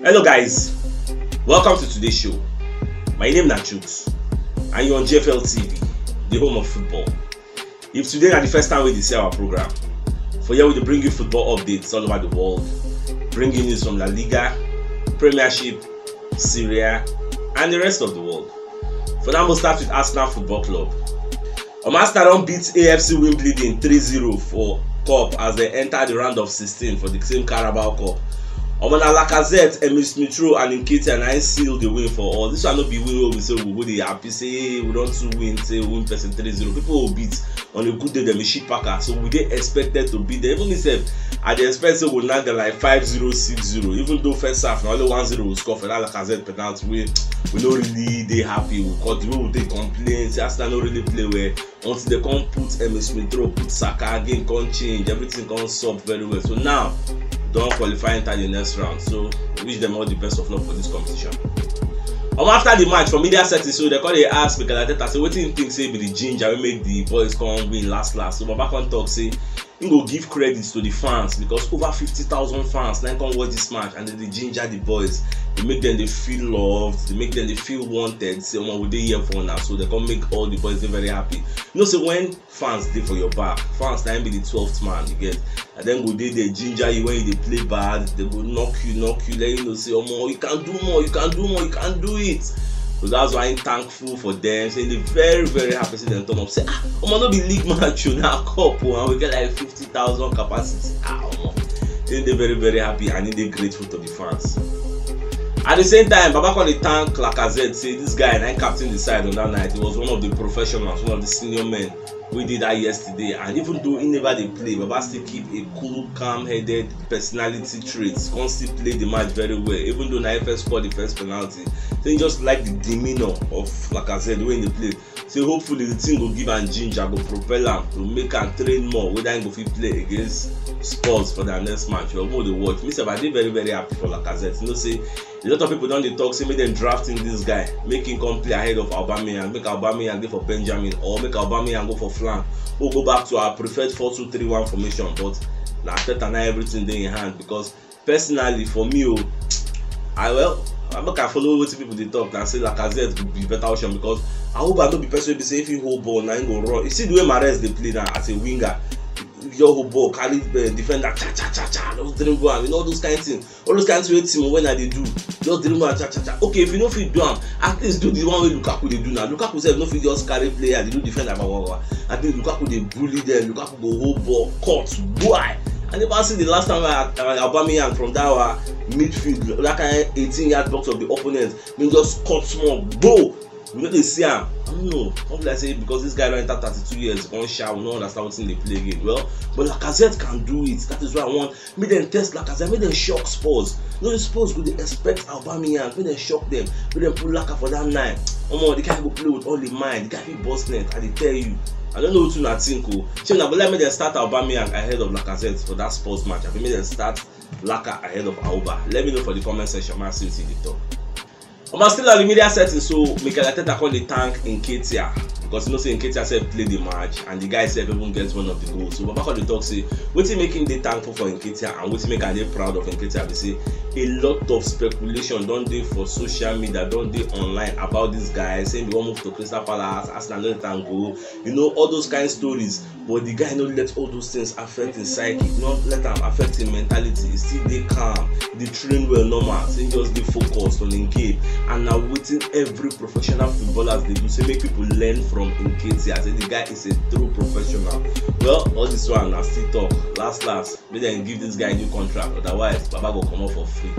Hello guys, welcome to today's show. My name is Chooks and you're on GFL TV, the home of football. If today is the first time we see our program, for here we bring you football updates all over the world, bringing news from La Liga, Premiership, Syria and the rest of the world. For now we'll start with Arsenal Football Club. Arsenal beat AFC Wimbledon 3-0 for Cup as they enter the round of 16 for the same Carabao Cup. Lacazette, Emile Smith-Rowe and Nketiah and I seal the win for all. This will not be win where we say we go dey happy, say hey, we don't win, say we win person 3-0. People will beat on a good day them a shit packer. So we dey expected to beat them. Even if I dey expect say we'll not get like 5-0, 6-0. Even though first half now only 1-0 will score for that Lacazette penalty, we not really dey happy. Because the way we dey complain, say Arsenal not really play well until they come put Emile Smith-Rowe, put Saka again, can't change, everything can't sub very well. So now don't qualify enter the next round, so wish them all the best of luck for this competition. After the match, for media settings, so they call they ask Mikel Arteta, say what do you think say be the ginger we make the boys come win last. So Baba can talk say he go give credits to the fans because over 50,000 fans now come watch this match and then they ginger the boys. They make them they feel loved, they make them they feel wanted. Say we dey here for now, so they can make all the boys they very happy. You know, so when fans dey for your back, fans now be the 12th man, you get, and then go they ginger you when you play bad, they go knock you, let you know say you can do more, you can do it. So that's why I'm thankful for them, saying they very, very happy to see them turn up. Say, no be league match, you now cup, and we get like 50,000 capacity. They're very, very happy and they're grateful to the fans. At the same time, Baba called the thank Lacazette, say this guy and I captain the side on that night. He was one of the professionals, one of the senior men. We did that yesterday, and even though he never did play, Baba still keep a cool, calm-headed personality traits. Can't still play the match very well, even though Naifes scored the first penalty. So he just like the demeanor of Lacazette when they play. So hopefully the team will give and ginger, go propel him to make and train more. Whether he go fit play against Spurs for their next match, we'll go to watch. Me, I did very, very happy for Lacazette. You know, say a lot of people don't they talk, say make them drafting this guy, make him come play ahead of Aubameyang, make Aubameyang go for Benjamin, or make Aubameyang go for flank, or go back to our preferred 4-2-3-1 formation. But now Arteta now everything there in hand, because personally for me, I'm not gonna follow what people they talk and say Lacazette would be better option, because I hope I don't be person be say if he hold ball now he go run. You see the way Mahrez they play now as a winger. Your whole ball, carry defender, just dribble and you know those kind of things. All those kind of things when they do, just dribble and Okay, if you don't fit do them, at least do the one way Lukaku they do now. Lukaku said no fit just carry player, they do defend about. I think Lukaku they bully them, Lukaku go hold ball, cut, why? And never see the last time Aubameyang from that midfield, that kind of 18-yard box of the opponent, then just cut small, go. You know they see him. I don't know. How will I say because this guy don't enter 32 years, one shot, we don't understand what's in the play again. Well, but Lacazette can do it. That is why I want. Make them test Lacazette, make them shock Spurs. No, the Spurs could they expect Aubameyang, make them shock them, make them put Lacazette for that night. The guy go play with all the mind, the guy be boss net, and they tell you. I don't know what to think. But let me then start Aubameyang ahead of Lacazette for that Spurs match. I think me then start Lacazette ahead of Auba. Let me know for the comment section. Man, see the talk. I'm still at the media setting, so Mikel Arteta called the thank Nketiah because you know say Nketiah said play the match and the guy said everyone gets one of the goals. So Baba called the talk say what he making the thankful for Nketiah and what he make they proud of Nketiah. They say a lot of speculation don't do for social media, don't do online about this guy saying they want move to Crystal Palace, Arsenal let him go. You know all those kind of stories, but the guy not let all those things affect his psyche, not let him affect his mentality. He still they calm, they train well normal, so he just they focused on the game. And now waiting every professional footballers they do say make people learn from Nketiah. Say the guy is a true professional. Well, all this one now still talk. Last, maybe then give this guy a new contract. Otherwise, Baba go come out for free.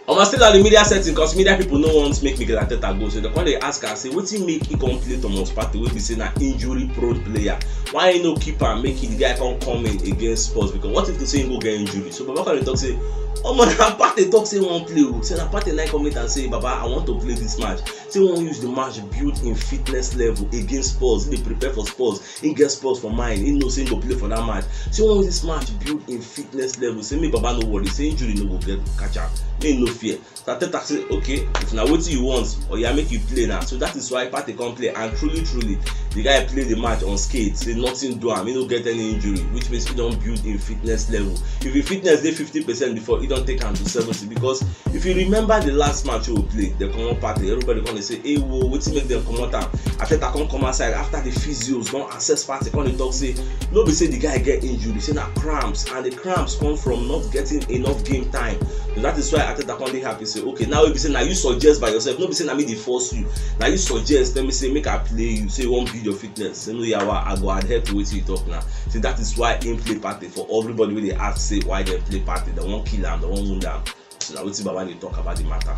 I'm still at the media setting because media people no want to make Mikel Arteta go. So they come they ask and say, what he make he come play Thomas Partey? We be saying an injury prone player. Why you no keep and make the guy come in against Spurs? Because what if they say he go get injury? So Baba can talk say, Partey talk say one play. Say na Partey now come in and say, Baba, I want to play this match. Say we want use the match built in fitness level against Spurs. They prepare for Spurs. He get Spurs for mine. He know say he go play for that match. Say we want use this match built in fitness level. Say me Baba no worry. Say injury no go get catch up. Ain't no fear. So Arteta say, okay, if now what you want, or make you play now. So that is why Partey come play. And truly, the guy play the match on skate, say nothing do am, he no get any injury, which means he don build in fitness level. If him fitness dey 50% before, he don take am to 70, because if you remember the last match we play, the comot party, everybody come dey say, hey wo, wetin make dem comot am? Ateta come outside after the physios don assess party, come dey talk say no be say the guy get injury, say na cramps, and the cramps come from not getting enough game time. So that is why Ateta come dey happy, say okay, now we be say na you suggest by yourself, no be say na me dey force you, na you suggest, let me say make I play you, say you wan build your fitness, say no yawa, I go adhere to wetin you talk now. See, that is why him play party. For everybody wey dey ask say why dem play party, they wan kill am, they wan wound am. So na wetin Baba dey talk about the matter.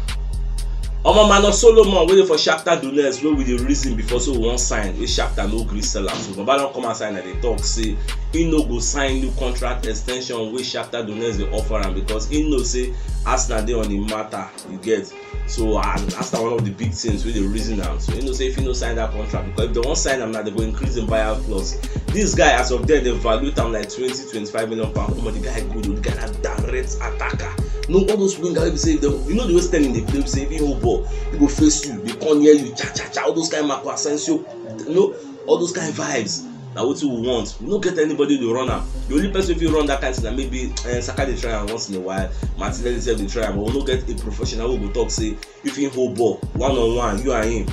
Mano Solomon wey dey for Shakhtar Donetsk, wey we dey reason before, so we wan sign, wey Shakhtar no gree sell am. So Baba don come outside and dey talk say he no go sign new contract extension wey Shakhtar Donetsk dey offer am, because he know say Arsenal dey on the matter, you get. So and Arsenal one of the big things wey dey reason am. So he know say if he no sign that contract, because if they wan sign am now, they go increase the buyout clause. This guy, as of then, they value am like 20-25 million pounds. Come on, the guy good, the guy na direct attacker. No, all those wingers wey be say, you know the way standing in the play, say if he hold ball, he go face you, he come near you, cha, all those kind of Marco Asensio, you know, all those kind of vibes. Na wetin we want. We no get anybody to run am. The only person if you run that kind of thing, maybe Saka dey try am once in a while, Martinelli sef dey try am, but we no get a professional who go talk say if he hold ball one-on-one, you and him,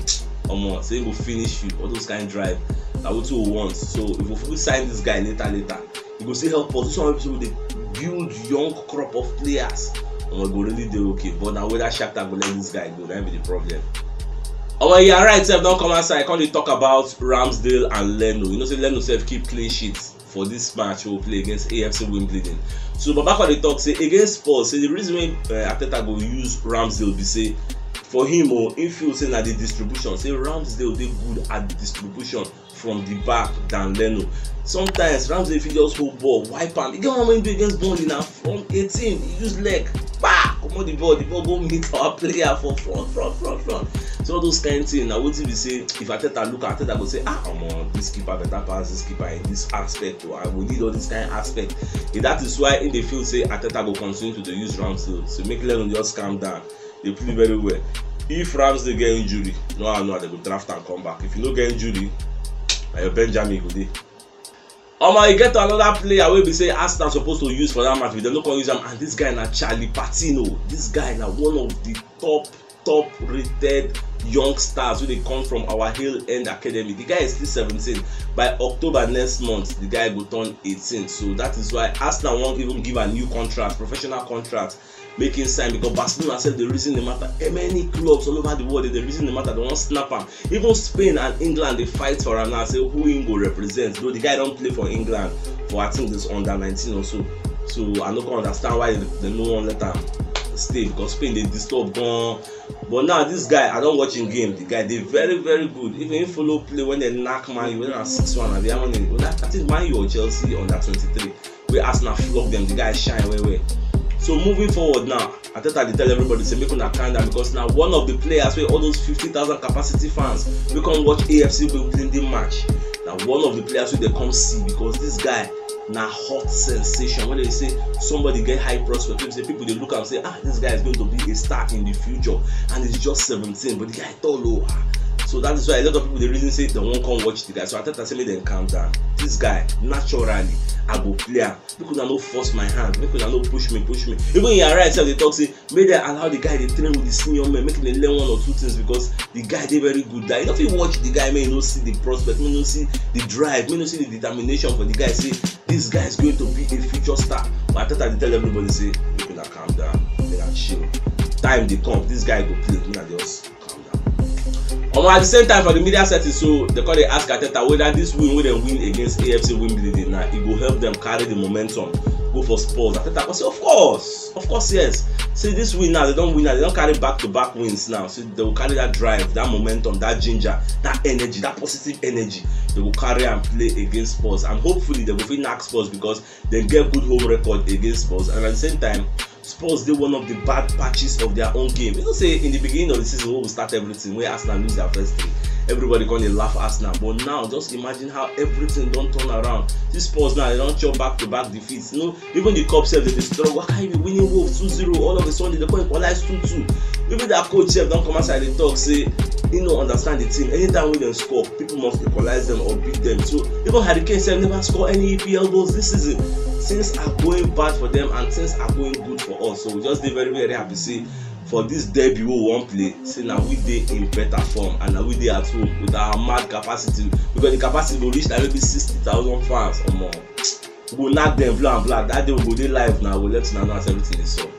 omo, say he go finish you. All those kind of drive. Na wetin we want. So if we sign this guy later, he go still help us. This one people dey build young crop of players. Omo, go really dey okay. But na whether Shakhtar go let this guy go, that be the problem. Omo, you are right, sef don come outside, come dey talk about Ramsdale and Leno. You know say Leno sef keep clean sheets for this match we will play against AFC Wimbledon. So Baba come dey talk say against Spurs, say the reason why Ateta go use Ramsdale be say for him, he feel say na the distribution, say Ramsdale dey good at the distribution from the back than Leno. Sometimes Ramsdale fit just hold ball, wipe am. He get one wey do against Burnley na from 18, he use leg, comot the ball go meet our player for front. So all those kind of things, na wetin be say if Ateta look at Ateta go say, omo, this keeper better pass this keeper in this aspect, and we need all this kind of aspect. And that is why in the field say Ateta go continue to use Ramsdale, so make Leno just calm down. They play very well. If Ramsdale get injury, no, they go draft and come back. If you no get injury, na your Benjamin go dey. Omo, you get another player wey be say Arsenal supposed to use for that match, but dem no come use am, and this guy na Charlie Patino. This guy na one of the top rated young stars wey dey come from our Hill End Academy. The guy is still 17. By October next month, the guy go turn 18. So that is why Arsenal won't even give a new contract, professional contract, make him sign, because Barcelona said the reason the matter. Many clubs all over the world, the reason the matter, they won't snap him. Even Spain and England, they fight for him now, say who him go represent. Though the guy don't play for England for I think this under 19 or so. So I don't understand why they no one let him stay, because Spain they disturb gone. But now this guy, I don't watch him game. The guy they very good. Even if follow play when they knock Man U, when they 6-1 and they have money. I think Man U or Chelsea under 23, where Arsenal flog them. The guy shine way. So moving forward now, Ateta dey tell everybody say make una calm down, because now one of the players where all those 50,000 capacity fans we come watch AFC Wimbledon match. Now one of the players wey they come see, because this guy na hot sensation. When they say somebody get high prospect, say people they look and say, this guy is going to be a star in the future, and he's just 17, but the guy tall low. So that is why a lot of people they reason say they won't come watch the guy. So Ateta say make them calm down. This guy naturally I go play am. Make una no force my hand, make una no push me. Even in your right side they talk say make they allow the guy they train with the senior men, make them learn one or two things, because the guy they very good. You know if you watch the guy, may you no see the prospect, may you no see the drive, may you no see the determination for the guy. Say this guy is going to be a future star. But Ateta they tell everybody say make una calm down, make una chill. Time they come, this guy go play, make una just calm down. At the same time for the media setting, so they call they ask Ateta whether this win wey dem win against AFC Wimbledon now it go help them carry the momentum go for Spurs. Ateta go say of course yes. See this win now, they don't win now, they don't carry back-to-back wins now. So they will carry that drive, that momentum, that ginger, that energy, that positive energy. They will carry and play against Spurs, and hopefully they will fit knock Spurs, because they get good home record against Spurs. And at the same time, Spurs did one of the bad patches of their own game. You know, say in the beginning of the season when we start everything, where Arsenal lose their first 3, everybody gonna laugh Arsenal. But now just imagine how everything don't turn around. This Spurs now, they don't chop back-to-back defeats. You know, even the cup self, they struggle. Why can't you be winning Wolves 2-0 all of a sudden they come equalize 2-2? Even that coach self don't come outside and talk, say he no understand the team. Anytime we dem score, people must equalize them or beat them. So even Harry Kane self never score any EPL goals this season. Things are going bad for them and things are going good for us. So we just dey very, very happy see for this debut we won't play. Say now we dey in better form and now we dey at home with our mad capacity, because the capacity will reach like maybe 60,000 fans or more. We will knock them blah and blah. That day we go dey live now. We'll let you know as everything is so.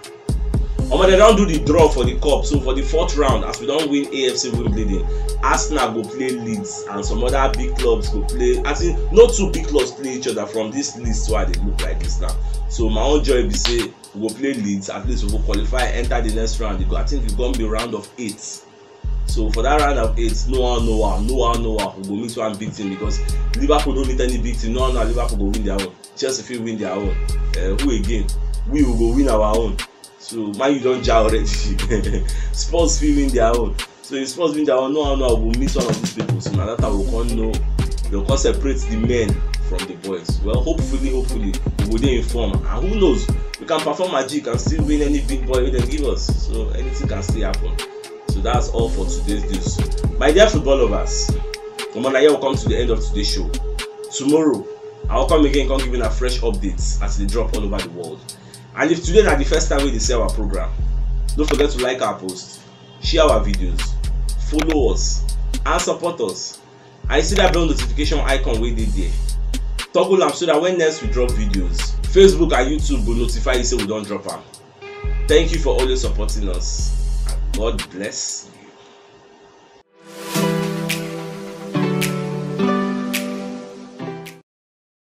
They don't do the draw for the cup. So for the 4th round, as we don't win AFC Wimbledon, Arsenal go play Leeds and some other big clubs go play. I think no 2 big clubs play each other from this list, why they look like this now. So my own joy be say we go play Leeds, at least we go qualify, enter the next round. I think it's gonna be round of 8. So for that round of 8, no one we go meet one big team, because Liverpool don't need any big team. No Liverpool go win their own. Chelsea will win their own. Who again? We will go win our own. So Man U don't jar already. Spurs will win their own. So if Spurs win their own, no we'll meet one of these people. So now that time we'll know, they'll separate the men from the boys. Well, hopefully we will dey inform. And who knows, we can perform magic and still win any big boy they give us. So anything can still happen. So that's all for today's news. My dear football lovers, here will come to the end of today's show. Tomorrow, I'll come again, come giving a fresh updates as they drop all over the world. And if today is the first time we see our program, don't forget to like our post, share our videos, follow us, and support us. And see that bell notification icon wey dey there. Toggle am so that when next we drop videos, Facebook and YouTube will notify you say we don't drop them. Thank you for always supporting us. And God bless.